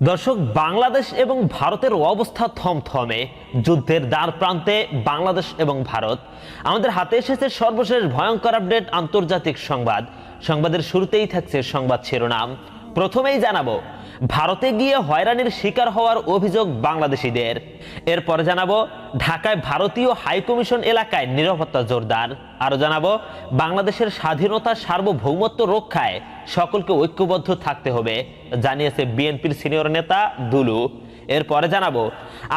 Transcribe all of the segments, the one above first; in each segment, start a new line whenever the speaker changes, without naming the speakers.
দর্শক, বাংলাদেশ এবং ভারতের অবস্থা থমথমে। যুদ্ধের দ্বার প্রান্তে বাংলাদেশ এবং ভারত। আমাদের হাতে এসেছে সর্বশেষ ভয়ঙ্কর আপডেট আন্তর্জাতিক সংবাদ। সংবাদের শুরুতেই থাকছে সংবাদ শিরোনাম। প্রথমেই জানাবো, ভারতে গিয়ে হয়রানির শিকার হওয়ার অভিযোগ বাংলাদেশিদের। এরপরে জানাবো, ঢাকায় ভারতীয় হাইকমিশন এলাকায় নিরাপত্তা জোরদার। আরো জানাবো, বাংলাদেশের স্বাধীনতা সার্বভৌমত্ব রক্ষায় সকলকে ঐক্যবদ্ধ থাকতে হবে, জানিয়েছে বিএনপির সিনিয়র নেতা দুলু। এরপরে জানাবো,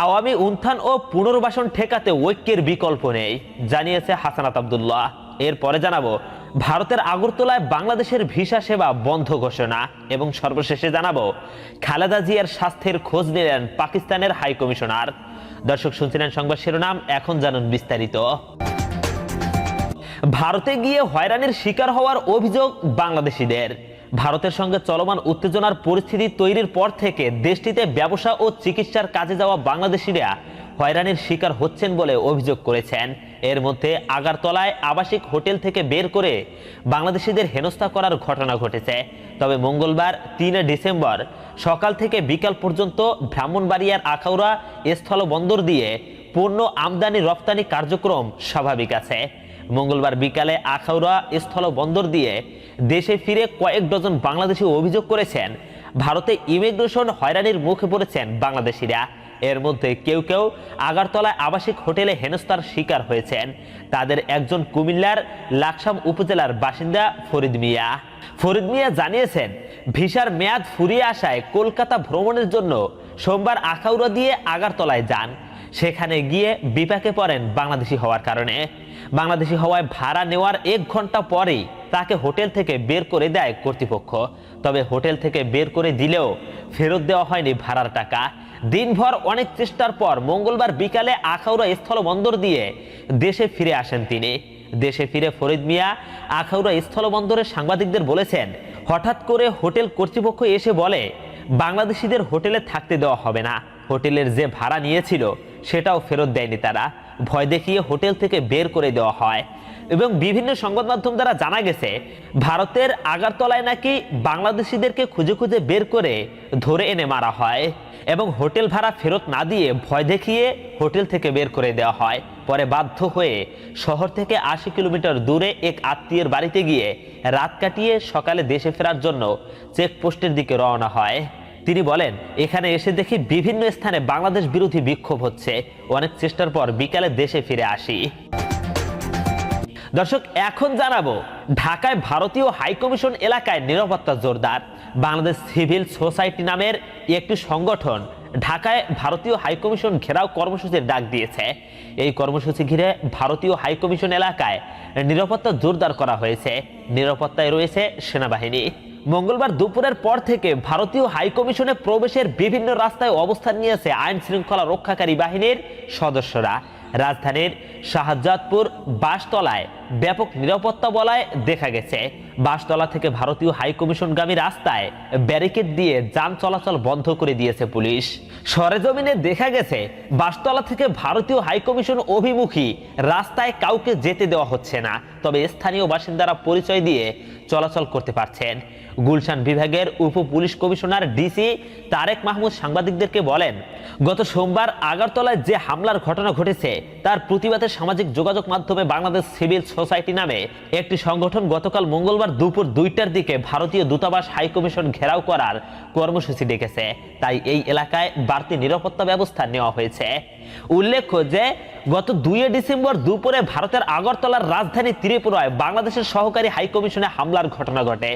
আওয়ামী উত্থান ও পুনর্বাসন ঠেকাতে ঐক্যের বিকল্প নেই, জানিয়েছে হাসানাত আব্দুল্লাহ। এরপরে জানাবো, ভারতের আগরতলায় বাংলাদেশের ভিসা সেবা বন্ধ ঘোষণা। এবং সর্বশেষে জানাবো, খালেদা জিয়ার স্বাস্থ্যের খোঁজ নিলেন পাকিস্তানের হাই কমিশনার। দর্শক, শুনছিলেন সংবাদ শিরোনাম, এখন জানুন বিস্তারিত। ভারতে গিয়ে হয়রানির শিকার হওয়ার অভিযোগ বাংলাদেশিদের। ভারতের সঙ্গে চলমান উত্তেজনার পরিস্থিতি তৈরির পর থেকে দেশটিতে ব্যবসা ও চিকিৎসার কাজে যাওয়া বাংলাদেশিরা হয়রানির শিকার হচ্ছেন বলে অভিযোগ করেছেন। এর মধ্যে আগারতলায় আবাসিক হোটেল থেকে বের করে বাংলাদেশিদের হেনস্থা করার ঘটনা ঘটেছে। তবে মঙ্গলবার ৩ ডিসেম্বর সকাল থেকে বিকাল পর্যন্ত ব্রাহ্মণবাড়িয়ার আখাউড়া স্থলবন্দর দিয়ে পণ্য আমদানি রপ্তানি কার্যক্রম স্বাভাবিক আছে। মঙ্গলবার বিকালে আখাউড়া স্থলবন্দর দিয়ে দেশে ফিরে কয়েক ডজন বাংলাদেশি অভিযোগ করেছেন ভারতে ইমিগ্রেশন হয়রানির মুখে পড়েছেন বাংলাদেশিরা। এর মধ্যে কেউ কেউ আগারতলায় আবাসিক হোটেলে হেনস্থার শিকার হয়েছেন। তাদের একজন কুমিল্লার লাকসাম উপজেলার বাসিন্দা ফরিদ মিয়া। ফরিদ মিয়া জানিয়েছেন, ভিসার মেয়াদ ফুরিয়ে আসায় কলকাতা ভ্রমণের জন্য সোমবার আখাউড়া দিয়ে আগারতলায় যান। সেখানে গিয়ে বিপাকে পড়েন বাংলাদেশি হওয়ার কারণে। বাংলাদেশি হওয়ায় ভাড়া নেওয়ার 1 ঘন্টা পরেই তাকে হোটেল থেকে বের করে দেয় কর্তৃপক্ষ। তবে হোটেল থেকে বের করে দিলেও ফেরত দেওয়া হয়নি ভাড়ার টাকা। দিনভর অনেক চেষ্টার পর মঙ্গলবার বিকালে আখাউড়া স্থলবন্দর দিয়ে দেশে ফিরে আসেন তিনি। দেশে ফিরে ফরিদ মিয়া আখাউড়া স্থলবন্দরের সাংবাদিকদের বলেছেন, হঠাৎ করে হোটেল কর্তৃপক্ষ এসে বলে বাংলাদেশিদের হোটেলে থাকতে দেওয়া হবে না। হোটেলের যে ভাড়া নিয়েছিল সেটাও ফেরত দেয়নি তারা। ভয় দেখিয়ে হোটেল থেকে বের করে দেওয়া হয়। এবং বিভিন্ন সংবাদ মাধ্যম দ্বারা জানা গেছে, ভারতের আগারতলায় নাকি বাংলাদেশিদেরকে খুঁজে খুঁজে বের করে ধরে এনে মারা হয় এবং হোটেল ভাড়া ফেরত না দিয়ে ভয় দেখিয়ে হোটেল থেকে বের করে দেওয়া হয়। পরে বাধ্য হয়ে শহর থেকে ৮০ কিলোমিটার দূরে এক আত্মীয়ের বাড়িতে গিয়ে রাত কাটিয়ে সকালে দেশে ফেরার জন্য চেকপোস্টের দিকে রওনা হয়। তিনি বলেন, এখানে এসে দেখি বিভিন্ন স্থানে বাংলাদেশ বিরোধী বিক্ষোভ হচ্ছে। অনেক চেষ্টার পর বিকালে দেশে ফিরে আসি। দর্শক, এখন জানাবো, ঢাকায় ভারতীয় হাইকমিশন এলাকায় নিরাপত্তা জোরদার। বাংলাদেশ সিভিল সোসাইটি নামের একটি সংগঠন ঢাকায় ভারতীয় হাইকমিশন ঘেরাও কর্মসূচির ডাক দিয়েছে। এই কর্মসূচি ঘিরে ভারতীয় হাইকমিশন এলাকায় নিরাপত্তা জোরদার করা হয়েছে। নিরাপত্তায় রয়েছে সেনাবাহিনী। মঙ্গলবার দুপুরের পর থেকে ভারতীয় হাইকমিশনে প্রবেশের বিভিন্ন রাস্তায় অবস্থান নিয়েছে আইন শৃঙ্খলা রক্ষাকারী বাহিনীর সদস্যরা। রাজধানীর শাহজাদপুর বাসতলায় ব্যাপক নিরাপত্তা বলয় দেখা গেছে। বাসতলা থেকে ভারতীয় হাইকমিশনগামী রাস্তায় ব্যারিকেড দিয়ে যান চলাচল বন্ধ করে দিয়েছে পুলিশ। সরেজমিনে দেখা গেছে, বাসতলা থেকে ভারতীয় হাইকমিশন অভিমুখী রাস্তায় কাউকে যেতে দেওয়া হচ্ছে না। তবে স্থানীয় বাসিন্দারা পরিচয় দিয়ে চলাচল করতে পারছেন। গুলশান বিভাগের উপ police commissioner DC Tareq Mahmud সাংবাদিকদেরকে বলেন, গত সোমবার আগারতলায় যে হামলার ঘটনা ঘটেছে তার প্রতিবাদে সামাজিক যোগাযোগ মাধ্যমে বাংলাদেশ সিভিল সোসাইটি নামে একটি সংগঠন গতকাল মঙ্গলবার দুপুর 2টার দিকে ভারতীয় দূতাবাস হাইকমিশন ঘেরাও করার কর্মসূচি ডেকেছে। তাই এই এলাকায় বাড়তি নিরাপত্তা ব্যবস্থা নেওয়া হয়েছে। উল্লেখ্য যে গত 2 ডিসেম্বর দুপুরে ভারতের আগরতলার রাজধানী ত্রিপুরায় বাংলাদেশের সহকারী হাইকমিশনে হামলার ঘটনা ঘটে।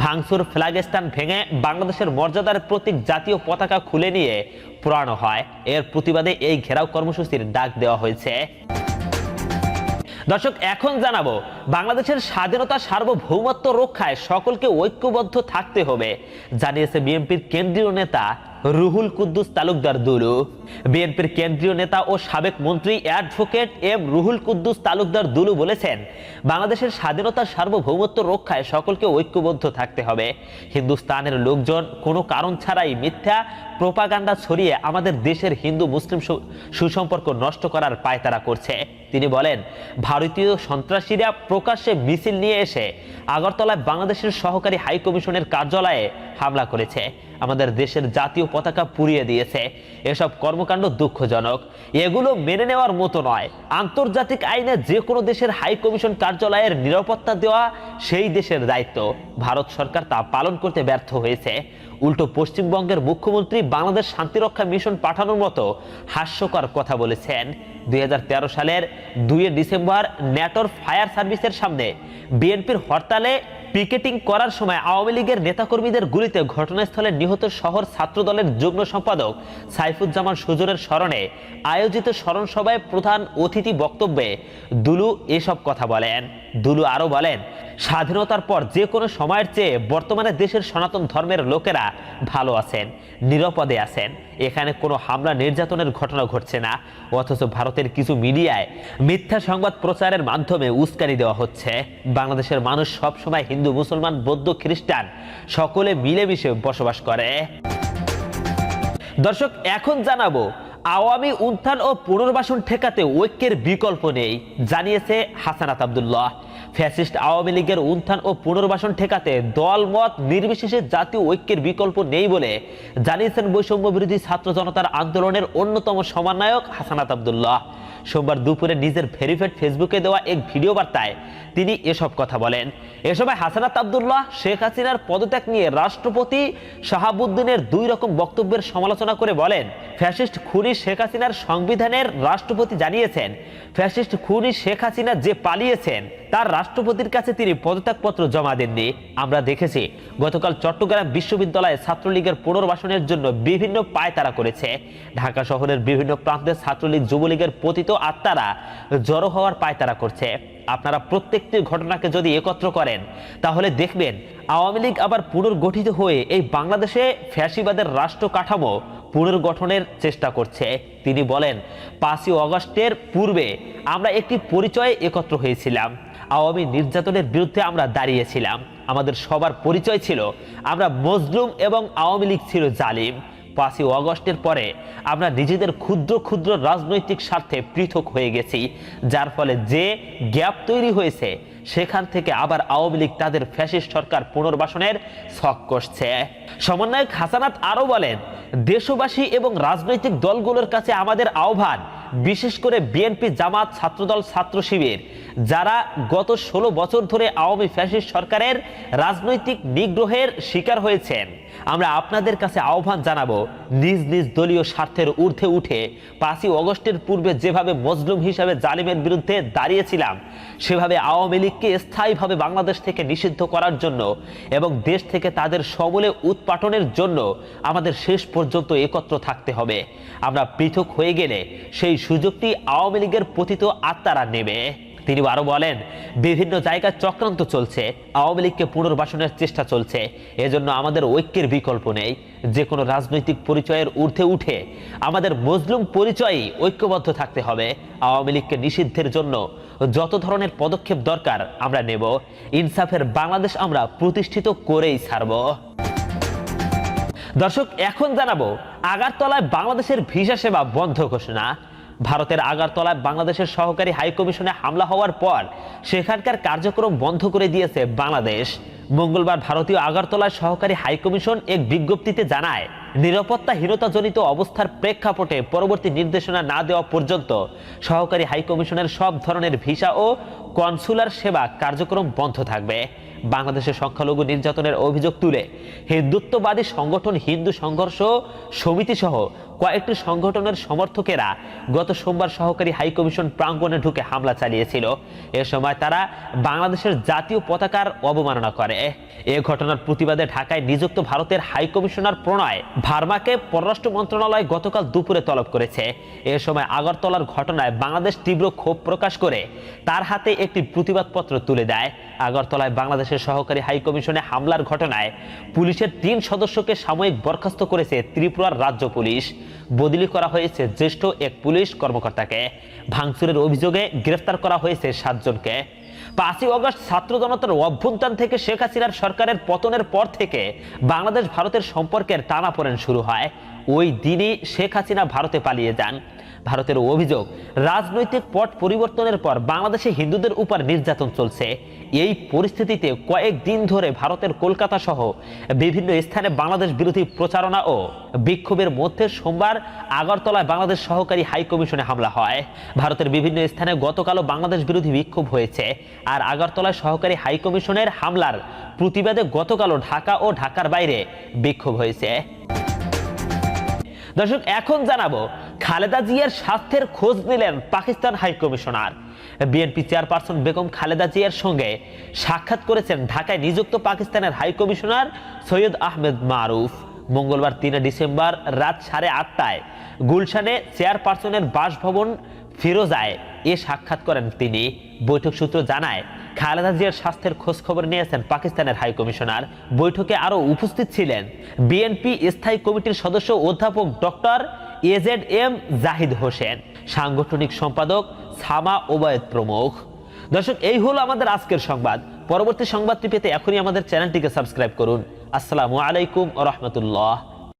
ভাঙচুর, ফ্ল্যাগ স্ট্যান্ড ভেঙে বাংলাদেশের মর্যাদার প্রতীক জাতীয় পতাকা খুলে নিয়ে পোড়ানো হয়। এর প্রতিবাদে এই ঘেরাও কর্মসূচির ডাক দেওয়া হয়েছে। দর্শক, এখন জানাবো, বাংলাদেশের স্বাধীনতা সার্বভৌমত্ব রক্ষায় সকলকে ঐক্যবদ্ধ থাকতে হবে, জানিয়েছে বিএনপির কেন্দ্রীয় নেতা রুহুল কুদ্দুস তালুকদার দুলু। বিএনপির কেন্দ্রীয় নেতা ও সাবেক মন্ত্রী অ্যাডভোকেট এম রুহুল কুদ্দুস তালুকদার দুলু বলেছেন, বাংলাদেশের স্বাধীনতার সার্বভৌমত্ব রক্ষায় সকলকে ঐক্যবদ্ধ থাকতে হবে। হিন্দুস্তানের লোকজন কোনো কারণ ছাড়াই মিথ্যা প্রোপাগান্ডা ছড়িয়ে আমাদের দেশের হিন্দু মুসলিম সুসম্পর্ক নষ্ট করার পায়তারা করছে। তিনি বলেন, ভারতীয় সন্ত্রাসীরা প্রকাশ্যে মিছিল নিয়ে এসে আগরতলায় বাংলাদেশের সহকারী হাই কমিশনের কার্যালয়ে হামলা করেছে, আমাদের দেশের জাতীয় পতাকা পুড়িয়ে দিয়েছে। এসব কর্মকাণ্ড দুঃখজনক, এগুলো মেনে নেওয়ার মতো নয়। আন্তর্জাতিক আইনে যে কোনো দেশের হাই কমিশন কার্যালয়ের নিরাপত্তা দেওয়া সেই দেশের দায়িত্ব। ভারত সরকার তা পালন করতে ব্যর্থ হয়েছে। উল্টো পশ্চিমবঙ্গের মুখ্যমন্ত্রী বাংলাদেশ শান্তিরক্ষা মিশন পাঠানোর মতো হাস্যকর কথা বলেছেন। 2013 সালের 2 ডিসেম্বর ন্যাটোর ফায়ার সার্ভিসের সামনে বিএনপির হরতালে পিকেটিং করার সময় আওয়ামী লীগের নেতাকর্মীদের গুলিতে ঘটনাস্থলে নিহত শহর ছাত্রদলের যুগ্ম সম্পাদক সাইফুজ্জামান সুজনের স্মরণে আয়োজিত স্মরণ সভায় প্রধান অতিথি বক্তব্যে দুলু এসব কথা বলেন। দুলু আরো বলেন, স্বাধীনতার পর যে কোনো সময়ের চেয়ে বর্তমানে দেশের সনাতন ধর্মের লোকেরা ভালো আছেন, নিরাপদে আছেন। এখানে কোনো হামলা নির্যাতনের ঘটনা ঘটছে না, অথচ ভারতের কিছু মিডিয়ায় মিথ্যা সংবাদ প্রচারের মাধ্যমে উস্কানি দেওয়া হচ্ছে। বাংলাদেশের মানুষ সবসময় হিন্দু, মুসলমান, বৌদ্ধ, খ্রিস্টান সকলে মিলেমিশে বসবাস করে। দর্শক, এখন জানাবো আওয়ামী উত্থান ও পুনর্বাসন ঠেকাতে ঐক্যের বিকল্প নেই, জানিয়েছে হাসানাত আব্দুল্লাহ। ফ্যাসিস্ট আওয়ামী লীগের উত্থান ও পুনর্বাসন ঠেকাতে দল মত নির্বিশেষে জাতীয় ঐক্যের বিকল্প নেই বলে জানিয়েছেন বৈষম্য বিরোধী ছাত্র জনতার আন্দোলনের অন্যতম সমন্বয়ক হাসানাত আব্দুল্লাহ। সোমবার দুপুরে নিজের ভেরিফাইড ফেসবুকে দেওয়া এক ভিডিও বার্তায় তিনি এসব কথা বলেন। এ সময় হাসানাত আব্দুল্লাহ শেখ হাসিনার পদত্যাগ নিয়ে রাষ্ট্রপতি শাহাবুদ্দিনের 2 রকম বক্তব্যের সমালোচনা করে বলেন, ফ্যাসিস্ট খুনি শেখ হাসিনার সংবিধানের রাষ্ট্রপতি জানিয়েছেন, ফ্যাসিস্ট খুনি শেখ হাসিনা যে পালিয়েছেন তার রাষ্ট্রপতির কাছে তিনি পদত্যাগপত্র জমা দেননি। আমরা দেখেছি গতকাল চট্টগ্রাম বিশ্ববিদ্যালয়ে ছাত্রলীগের পুনর্বাসনের জন্য বিভিন্ন পায়তারা করেছে। ঢাকা শহরের বিভিন্ন প্রান্তে ছাত্রলীগ, যুবলীগের পতিত আত্মারা জড়ো হওয়ার পায়তারা করছে। আপনারা প্রত্যেকটি ঘটনাকে যদি একত্র করেন তাহলে দেখবেন আওয়ামী লীগ আবার পুনর্গঠিত হয়ে এই বাংলাদেশে ফ্যাসিবাদের রাষ্ট্র কাঠামো পুনর্গঠনের চেষ্টা করছে। তিনি বলেন, 5ই আগস্টের পূর্বে আমরা একটি পরিচয়ে একত্র হয়েছিলাম, আওয়ামী নির্যাতনের বিরুদ্ধে আমরা দাঁড়িয়েছিলাম। আমাদের সবার পরিচয় ছিল আমরা মজলুম এবং আওয়ামী লীগ ছিল জালিম। 5ই আগস্টের পরে আমরা নিজেদের ক্ষুদ্র ক্ষুদ্র রাজনৈতিক স্বার্থে পৃথক হয়ে গেছি, যার ফলে যে গ্যাপ তৈরি হয়েছে সেখান থেকে আবার আওয়ামী লীগ তাদের ফ্যাসিস্ট সরকার পুনর্বাসনের ছক কষছে। সমন্বয়ক হাসানাত আরো বলেন, দেশবাসী এবং রাজনৈতিক দলগুলোর কাছে আমাদের আহ্বান, বিশেষ করে বিএনপি, জামাত, ছাত্রদল, ছাত্র শিবির, যারা গত 16 বছর ধরে আওয়ামী ফ্যাসিস্ট সরকারের রাজনৈতিক নিগ্রহের শিকার হয়েছেন, আমরা আপনাদের কাছে আহ্বান জানাবো, নিজ নিজ দলীয় স্বার্থের ঊর্ধ্বে উঠে 5ই আগস্টের পূর্বে যেভাবে মজলুম হিসাবে জালিমের বিরুদ্ধে দাঁড়িয়েছিলাম সেভাবে আওয়ামী লীগকে স্থায়ীভাবে বাংলাদেশ থেকে নিষিদ্ধ করার জন্য এবং দেশ থেকে তাদের সমূলে উৎপাটনের জন্য আমাদের শেষ পর্যন্ত একত্র থাকতে হবে। আমরা পৃথক হয়ে গেলে সেই সুযোগটি আওয়ামী লীগের পতিত আত্মারা নেবে। তিনি আরো বলেন, বিভিন্ন জায়গায় চক্রান্ত চলছে, আওয়ামী লীগকে পুনর্বাসনের চেষ্টা চলছে। এজন্য আমাদের ঐক্যের বিকল্প নেই। যে কোনো রাজনৈতিক পরিচয়ের ঊর্ধ্বে উঠে আমাদের মজলুম পরিচয়ই ঐক্যবদ্ধ থাকতে হবে। আওয়ামী লীগকে নিষিদ্ধের জন্য যত ধরনের পদক্ষেপ দরকার আমরা নেব। ইনসাফের বাংলাদেশ আমরা প্রতিষ্ঠিত করেই ছাড়ব। দর্শক, এখন জানাবো আগারতলায় বাংলাদেশের ভিসা সেবা বন্ধ ঘোষণা। ভারতের আগরতলায় বাংলাদেশের সহকারী হাই কমিশনে হামলা হওয়ার পর সেখানকার কার্যক্রম বন্ধ করে দিয়েছে বাংলাদেশ। মঙ্গলবার ভারতীয় আগরতলায় সহকারী হাই কমিশন এক বিজ্ঞপ্তিতে জানায়, নিরাপত্তাহীনতাজনিত অবস্থার প্রেক্ষাপটে পরবর্তী নির্দেশনা না দেওয়া পর্যন্ত সহকারী হাই কমিশনের সব ধরনের ভিসা ও কনসুলার সেবা কার্যক্রম বন্ধ থাকবে। বাংলাদেশের সংখ্যালঘু নির্যাতনের অভিযোগ তুলে হিন্দুত্ববাদী সংগঠন হিন্দু সংঘর্ষ সমিতি সহ কয়েকটি সংগঠনের সমর্থকেরা গত সোমবার সহকারী হাই কমিশন প্রাঙ্গণে ঢুকে হামলা চালিয়েছিল। এ সময় তারা বাংলাদেশের জাতীয় পতাকার অবমাননা করে। এ ঘটনার প্রতিবাদে ঢাকায় নিযুক্ত ভারতের হাই কমিশনার প্রণয় ভার্মাকে পররাষ্ট্র মন্ত্রণালয় গতকাল দুপুরে তলব করেছে। এ সময় আগরতলার ঘটনায় বাংলাদেশ তীব্র ক্ষোভ প্রকাশ করে তার হাতে একটি প্রতিবাদপত্র তুলে দেয়। আগরতলায় বাংলাদেশের সহকারী হাই কমিশনে হামলার ঘটনায় পুলিশের 3 সদস্যকে সাময়িক বরখাস্ত করেছে ত্রিপুরার রাজ্য পুলিশ। বদলি করা হয়েছে জ্যেষ্ঠ এক পুলিশ কর্মকর্তাকে। ভাঙচুরের অভিযোগে গ্রেফতার করা হয়েছে 7 জনকে। 5ই আগস্ট ছাত্র জনতার অভ্যুত্থান থেকে শেখ হাসিনার সরকারের পতনের পর থেকে বাংলাদেশ ভারতের সম্পর্কের টানাপোড়েন শুরু হয়। ওই দিনই শেখ হাসিনা ভারতে পালিয়ে যান। ভারতের অভিযোগ, রাজনৈতিক পট পরিবর্তনের পর বাংলাদেশে হিন্দুদের উপর নির্যাতন চলছে। এই পরিস্থিতিতে কয়েকদিন ধরে ভারতের কলকাতা সহ বিভিন্ন স্থানে বাংলাদেশ বিরোধী প্রচারণা ও বিক্ষোভের মধ্যে সোমবার আগরতলায় বাংলাদেশ সহকারী হাই কমিশনে হামলা হয়। ভারতের বিভিন্ন স্থানে গতকালও বাংলাদেশ বিরোধী বিক্ষোভ হয়েছে। আর আগরতলায় সহকারী হাই কমিশনের হামলার প্রতিবাদে গতকালও ঢাকা ও ঢাকার বাইরে বিক্ষোভ হয়েছে। দর্শক, এখন জানাবো খালেদা জিয়ার স্বাস্থ্যের খোঁজ নিলেন Pakistan high commissioner. BNP chairperson Begum Khaleda জিয়ার সঙ্গে সাক্ষাৎ করেছেন ঢাকায় নিযুক্ত পাকিস্তানের হাই কমিশনার সৈয়দ আহমেদ মারুফ। মঙ্গলবার 3 ডিসেম্বর রাত 8:30টায় গুলশানে চেয়ারপারসনের বাসভবন ফিরোজায় এ সাক্ষাৎ করেন তিনি। বৈঠক সূত্র জানায়, খালেদা জিয়ার স্বাস্থ্যের খোঁজ খবর নিয়েছেন পাকিস্তানের হাই কমিশনার। বৈঠকে আরো উপস্থিত ছিলেন বিএনপি স্থায়ী কমিটির সদস্য অধ্যাপক ডক্টর AZM জাহিদ হোসেন, সাংগঠনিক সম্পাদক সামা ওবায়েদ প্রমুখ। দর্শক, এই হলো আমাদের আজকের সংবাদ। পরবর্তী সংবাদটি পেতে এখনই আমাদের চ্যানেলটিকে সাবস্ক্রাইব করুন। আসসালামু আলাইকুম ওয়া রাহমাতুল্লাহ।